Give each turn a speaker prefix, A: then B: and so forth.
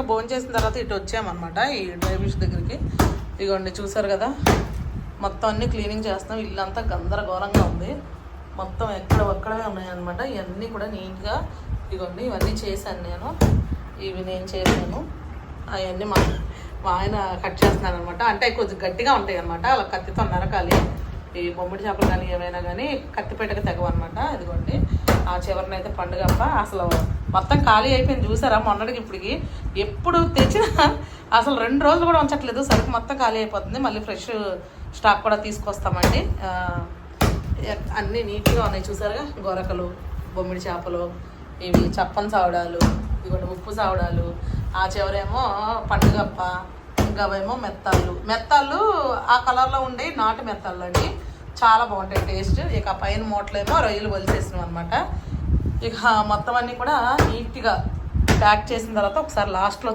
A: భోజనం చేసిన తర్వాత ఇటు వచ్చామన్నమాట ఈ డ్రై ఫిష్ దగ్గరికి. ఇదిగోండి చూసారు కదా, మొత్తం అన్నీ క్లీనింగ్ చేస్తున్నాం. ఇల్లంతా గందరగోళంగా ఉంది, మొత్తం ఎక్కడొక్కడమే ఉన్నాయన్నమాట. ఇవన్నీ కూడా నీట్గా ఇదిగోండి ఇవన్నీ చేశాను నేను, ఇవి నేను చేశాను. అవన్నీ మా ఆయన కట్ చేస్తున్నాను అనమాట. అంటే కొంచెం గట్టిగా ఉంటాయి అనమాట, అలా కత్తితో నరకాలి. ఈ బొమ్మిడి చేపలు కానీ ఏమైనా కానీ కత్తిపేటకి తెగవన్నమాట. ఇదిగోండి ఆ చివరినైతే పండుగప్ప అసలు మొత్తం ఖాళీ అయిపోయింది చూసారా. మొన్నటికి ఇప్పటికి ఎప్పుడు తెచ్చినా అసలు 2 రోజులు కూడా ఉంచట్లేదు, సరుకు మొత్తం ఖాళీ అయిపోతుంది. మళ్ళీ ఫ్రెష్ స్టాక్ కూడా తీసుకొస్తామండి. అన్నీ నీట్గా ఉన్నాయి చూసారుగా, గొరకలు, బొమ్మిడి చేపలు, ఇవి చప్పన్ సావడాలు, ఇవి ఉప్పు సావడాలు, ఆ చివరేమో పండుగప్ప, ఇంకా అవేమో మెత్తాళ్ళు ఆ కలర్లో ఉండే నాటు మెత్తాళ్ళు అండి, చాలా బాగుంటాయి టేస్ట్. ఇక పైన మూటలేమో రొయ్యలు వలిసేసినాం అనమాట. ఇక మొత్తం అన్నీ కూడా నీట్గా ప్యాక్ చేసిన తర్వాత ఒకసారి లాస్ట్లో